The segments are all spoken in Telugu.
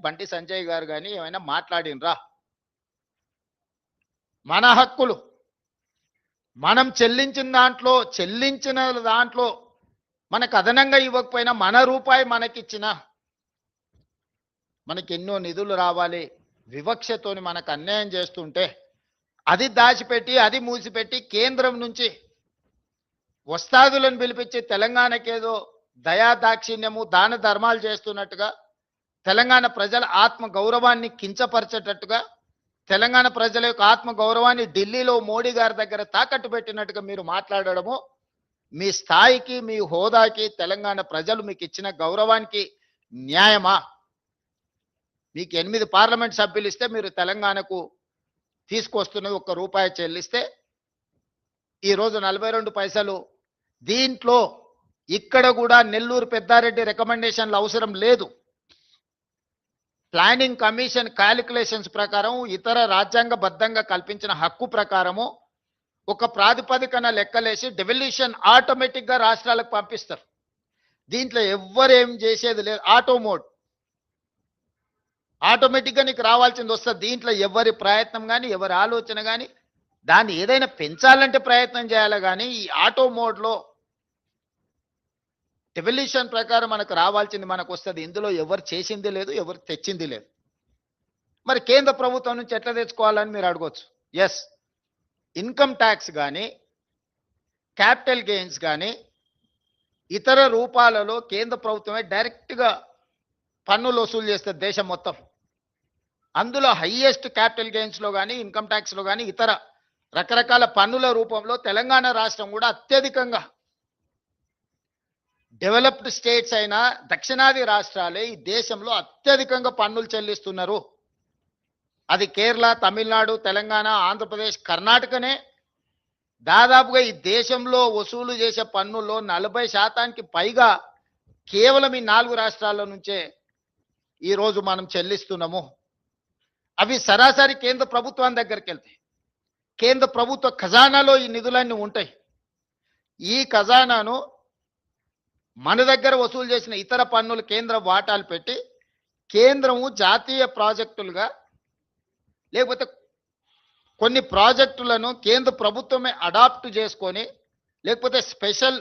బండి సంజయ్ గారు కానీ ఏమైనా మాట్లాడినరా? మన హక్కులు మనం చెల్లించిన దాంట్లో మనకు అదనంగా ఇవ్వకపోయినా మన రూపాయి మనకిచ్చిన మనకి ఎన్నో నిధులు రావాలి, వివక్షతోని మనకు అన్యాయం చేస్తుంటే అది దాచిపెట్టి అది మూసిపెట్టి కేంద్రం నుంచి వస్తాదులను పిలిపించి తెలంగాణకేదో దయా దాక్షిణ్యము దాన ధర్మాలు చేస్తున్నట్టుగా, తెలంగాణ ప్రజల ఆత్మ గౌరవాన్ని కించపరిచేటట్టుగా, తెలంగాణ ప్రజల యొక్క ఆత్మ గౌరవాన్ని ఢిల్లీలో మోడీ గారి దగ్గర తాకట్టు పెట్టినట్టుగా మీరు మాట్లాడడము మీ స్థాయికి మీ హోదాకి తెలంగాణ ప్రజలు మీకు ఇచ్చిన గౌరవానికి న్యాయమా? మీకు 8 పార్లమెంట్ సభ్యులు ఇస్తే మీరు తెలంగాణకు తీసుకొస్తున్నది ₹1 చెల్లిస్తే ఈరోజు 42 పైసలు. దీంట్లో ఇక్కడ కూడా నెల్లూరు పెద్దారెడ్డి రికమెండేషన్లు అవసరం లేదు. ప్లానింగ్ కమిషన్ క్యాలిక్యులేషన్స్ ప్రకారం ఇతర రాజ్యాంగబద్ధంగా కల్పించిన హక్కు ప్రకారము ఒక ప్రాతిపదికన లెక్కలేసి డెవల్యూషన్ ఆటోమేటిక్గా రాష్ట్రాలకు పంపిస్తారు. దీంట్లో ఎవ్వరేం చేసేది లేదు. ఆటో మోడ్ ఆటోమేటిక్గా నీకు రావాల్సింది వస్తుంది. దీంట్లో ఎవరి ప్రయత్నం కానీ ఎవరి ఆలోచన కానీ దాన్ని ఏదైనా పెంచాలంటే ప్రయత్నం చేయాలి కానీ ఈ ఆటో మోడ్లో డెవల్యూషన్ ప్రకారం మనకు రావాల్సింది మనకు వస్తుంది. ఇందులో ఎవరు చేసింది లేదు, ఎవరు తెచ్చింది లేదు. మరి కేంద్ర ప్రభుత్వం నుంచి ఎట్లా తెచ్చుకోవాలని మీరు అడగవచ్చు. ఎస్, ఇన్కమ్ ట్యాక్స్ కానీ క్యాపిటల్ గెయిన్స్ కానీ ఇతర రూపాలలో కేంద్ర ప్రభుత్వమే డైరెక్ట్గా పన్నులు వసూలు చేస్తుంది దేశం మొత్తం. అందులో హైయెస్ట్ క్యాపిటల్ గెయిన్స్లో కానీ ఇన్కమ్ ట్యాక్స్లో కానీ ఇతర రకరకాల పన్నుల రూపంలో తెలంగాణ రాష్ట్రం కూడా అత్యధికంగా, డెవలప్డ్ స్టేట్స్ అయిన దక్షిణాది రాష్ట్రాలే ఈ దేశంలో అత్యధికంగా పన్నులు చెల్లిస్తున్నారు. అది కేరళ, తమిళనాడు, తెలంగాణ, ఆంధ్రప్రదేశ్, కర్ణాటకనే దాదాపుగా ఈ దేశంలో వసూలు చేసే పన్నుల్లో 40% పైగా కేవలం ఈ 4 రాష్ట్రాల నుంచే ఈరోజు మనం చెల్లిస్తున్నాము. అవి సరాసరి కేంద్ర ప్రభుత్వం దగ్గరికి వెళ్తాయి. కేంద్ర ప్రభుత్వ ఖజానాలో ఈ నిధులన్నీ ఉంటాయి. ఈ ఖజానాను మన దగ్గర వసూలు చేసిన ఇతర పన్నులు కేంద్ర వాటాలు పెట్టి కేంద్రము జాతీయ ప్రాజెక్టులుగా లేకపోతే కొన్ని ప్రాజెక్టులను కేంద్ర ప్రభుత్వమే అడాప్ట్ చేసుకొని లేకపోతే స్పెషల్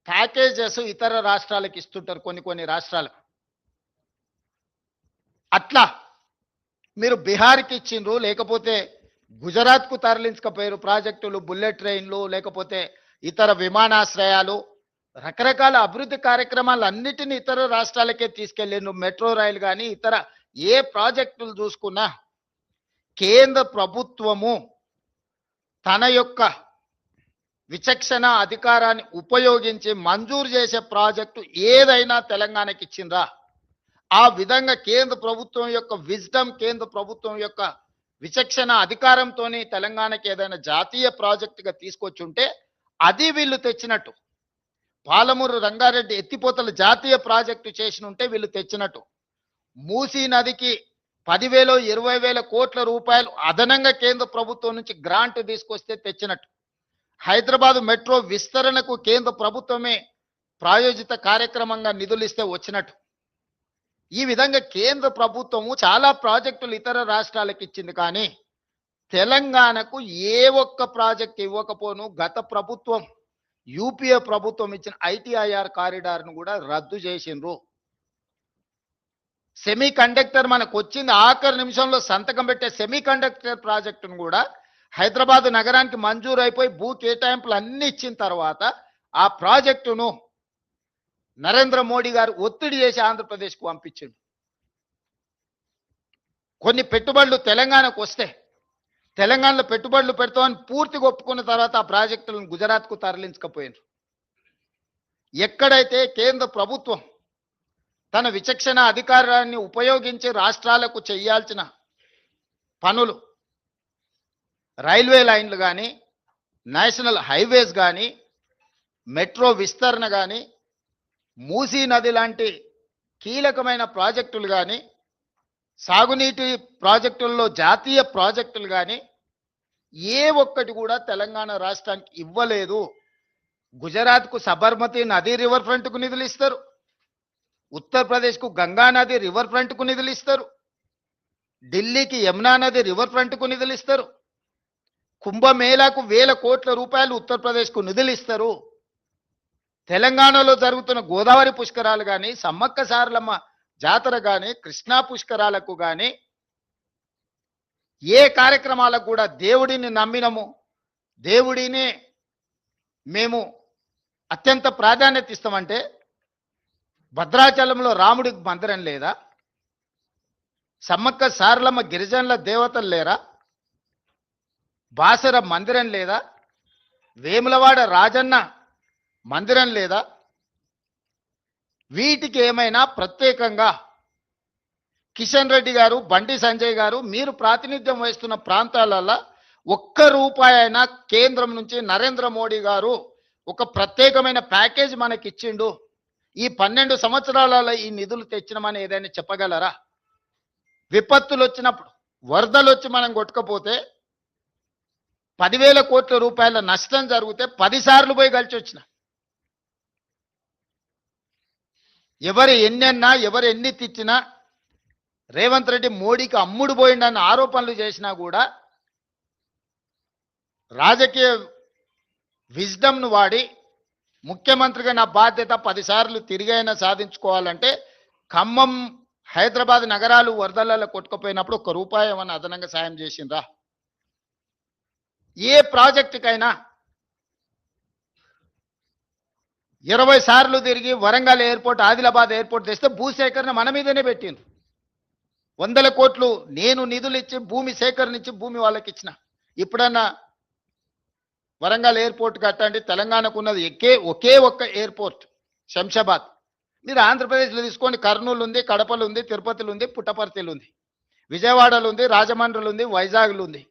ప్యాకేజెస్ ఇతర రాష్ట్రాలకు ఇస్తుంటారు. కొన్ని రాష్ట్రాలకు అట్లా మీరు బీహార్కి ఇచ్చిండ్రు, లేకపోతే గుజరాత్కు తరలించకపోయారు ప్రాజెక్టులు, బుల్లెట్ ట్రైన్లు, లేకపోతే ఇతర విమానాశ్రయాలు, రకరకాల అభివృద్ధి కార్యక్రమాలు అన్నిటిని ఇతర రాష్ట్రాలకే తీసుకెళ్ళిండ్రు. మెట్రో రైలు కానీ ఇతర ఏ ప్రాజెక్టులు చూసుకున్నా కేంద్ర ప్రభుత్వము తన యొక్క విచక్షణ అధికారాన్ని ఉపయోగించి మంజూరు చేసే ప్రాజెక్టు ఏదైనా తెలంగాణకి ఇచ్చిందా? ఆ విధంగా కేంద్ర ప్రభుత్వం యొక్క విజ్డమ్, కేంద్ర ప్రభుత్వం యొక్క విచక్షణ అధికారంతో తెలంగాణకి ఏదైనా జాతీయ ప్రాజెక్టుగా తీసుకొచ్చి ఉంటే అది వీళ్ళు తెచ్చినట్టు. పాలమూరు రంగారెడ్డి ఎత్తిపోతల జాతీయ ప్రాజెక్టు చేసి ఉంటే వీళ్ళు తెచ్చినట్టు. మూసీ నదికి 10,000 20,000 కోట్ల రూపాయలు అదనంగా కేంద్ర ప్రభుత్వం నుంచి గ్రాంట్ తీసుకొస్తే తెచ్చినట్టు. హైదరాబాద్ మెట్రో విస్తరణకు కేంద్ర ప్రభుత్వమే ప్రాయోజిత కార్యక్రమంగా నిధులు ఇస్తే వచ్చినట్టు. ఈ విధంగా కేంద్ర ప్రభుత్వము చాలా ప్రాజెక్టులు ఇతర రాష్ట్రాలకు ఇచ్చింది. కానీ తెలంగాణకు ఏ ఒక్క ప్రాజెక్ట్ ఇవ్వకపోను గత ప్రభుత్వం యూపీఏ ప్రభుత్వం ఇచ్చిన ఐటీఐఆర్ కారిడార్ను కూడా రద్దు చేసిండ్రు. సెమీ కండక్టర్ మనకు వచ్చింది ఆఖరి నిమిషంలో సంతకం పెట్టే సెమీ కండక్టర్ ప్రాజెక్టును కూడా హైదరాబాద్ నగరానికి మంజూరు అయిపోయి భూ కేటాయింపులు అన్ని ఇచ్చిన తర్వాత ఆ ప్రాజెక్టును నరేంద్ర మోడీ గారు ఒత్తిడి చేసి ఆంధ్రప్రదేశ్కు పంపించిండు. కొన్ని పెట్టుబడులు తెలంగాణకు వస్తే తెలంగాణలో పెట్టుబడులు పెడతామని పూర్తిగా ఒప్పుకున్న తర్వాత ఆ ప్రాజెక్టులను గుజరాత్కు తరలించకపోయినారు. ఎక్కడైతే కేంద్ర ప్రభుత్వం తన విచక్షణ అధికారాన్ని ఉపయోగించి రాష్ట్రాలకు చేయాల్సిన పనులు, రైల్వే లైన్లు కానీ, నేషనల్ హైవేస్ కానీ, మెట్రో విస్తరణ కానీ, మూసీ నది లాంటి కీలకమైన ప్రాజెక్టులు కానీ, సాగునీటి ప్రాజెక్టుల్లో జాతీయ ప్రాజెక్టులు కానీ ఏ ఒక్కటి కూడా తెలంగాణ రాష్ట్రానికి ఇవ్వలేదు. గుజరాత్కు సబర్మతి నది రివర్ ఫ్రంట్కు నిధులు ఇస్తారు, ఉత్తరప్రదేశ్కు గంగా నది రివర్ ఫ్రంట్కు నిధులు ఇస్తారు, ఢిల్లీకి యమునా నది రివర్ ఫ్రంట్కు నిధులు ఇస్తారు. కుంభమేళాకు 1000 కోట్ల రూపాయలు ఉత్తరప్రదేశ్కు నిధులు ఇస్తారు. తెలంగాణలో జరుగుతున్న గోదావరి పుష్కరాలు కానీ, సమ్మక్క సారలమ్మ జాతర కానీ, కృష్ణా పుష్కరాలకు కానీ, ఏ కార్యక్రమాలకు కూడా దేవుడిని నమ్మినము, దేవుడిని మేము అత్యంత ప్రాధాన్యత ఇస్తామంటే భద్రాచలంలో రాముడికి మందిరం లేదా? సమ్మక్క సారలమ్మ గిరిజనుల దేవతలు లేరా? బాసర మందిరం లేదా? వేములవాడ రాజన్న మందిరం లేదా? వీటికి ఏమైనా ప్రత్యేకంగా కిషన్ రెడ్డి గారు, బండి సంజయ్ గారు, మీరు ప్రాతినిధ్యం వహిస్తున్న ప్రాంతాలలో ఒక్క రూపాయి అయినా కేంద్రం నుంచి నరేంద్ర మోడీ గారు ఒక ప్రత్యేకమైన ప్యాకేజ్ మనకి ఇచ్చిండు, ఈ 12 సంవత్సరాలలో ఈ నిధులు తెచ్చినామని ఏదైనా చెప్పగలరా? విపత్తులు వచ్చినప్పుడు, వరదలు వచ్చి మనం కొట్టుకపోతే 10,000 కోట్ల రూపాయల నష్టం జరిగితే 10 సార్లు పోయి కలిసి వచ్చిన. ఎవరు ఎన్నెన్నా, ఎవరు ఎన్ని తిట్టినా, రేవంత్ రెడ్డి మోడీకి అమ్ముడు పోయిండన్న ఆరోపణలు చేసినా కూడా రాజకీయ విజ్డమ్ను వాడి ముఖ్యమంత్రిగా నా బాధ్యత 10 సార్లు తిరిగైనా సాధించుకోవాలంటే ఖమ్మం, హైదరాబాద్ నగరాలు వరదలలో కొట్టుకుపోయినప్పుడు 1 రూపాయి ఏమన్నా అదనంగా సాయం చేసిండ్రా? ఏ ప్రాజెక్టుకైనా 20 సార్లు తిరిగి వరంగల్ ఎయిర్పోర్ట్, ఆదిలాబాద్ ఎయిర్పోర్ట్ తెస్తే భూసేకరణ మన మీదనే పెట్టిండ్రు. 100 కోట్లు నేను నిధులు ఇచ్చి భూమి సేకరణించి భూమి వాళ్ళకి ఇచ్చిన. ఇప్పుడన్నా వరంగల్ ఎయిర్పోర్ట్ కట్టండి. తెలంగాణకు ఉన్నది ఒకే ఒక్క ఎయిర్పోర్ట్ శంషాబాద్. మీరు ఆంధ్రప్రదేశ్లో తీసుకోండి, కర్నూలు ఉంది, కడపలు ఉంది, తిరుపతిలో ఉంది, పుట్టపర్తిలో ఉంది, విజయవాడలో ఉంది, రాజమండ్రిలో ఉంది, వైజాగ్లో ఉంది.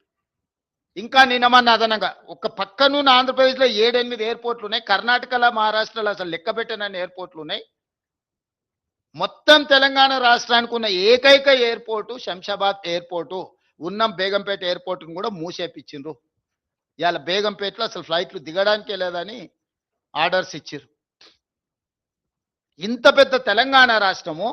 ఇంకా నిన్నమన్న అదనంగా ఒక పక్కనున్న ఆంధ్రప్రదేశ్లో 7-8 ఎయిర్పోర్ట్లు ఉన్నాయి. కర్ణాటకలో, మహారాష్ట్రలో అసలు లెక్క పెట్టనన్ని ఎయిర్పోర్ట్లు ఉన్నాయి. మొత్తం తెలంగాణ రాష్ట్రానికి ఉన్న ఏకైక ఎయిర్పోర్టు శంషాబాద్ ఎయిర్పోర్టు. ఉన్నం బేగంపేట ఎయిర్పోర్ట్ను కూడా మూసేపించిండ్రు. ఇవాళ బేగంపేటలో అసలు ఫ్లైట్లు దిగడానికే లేదని ఆర్డర్స్ ఇచ్చారు. ఇంత పెద్ద తెలంగాణ రాష్ట్రము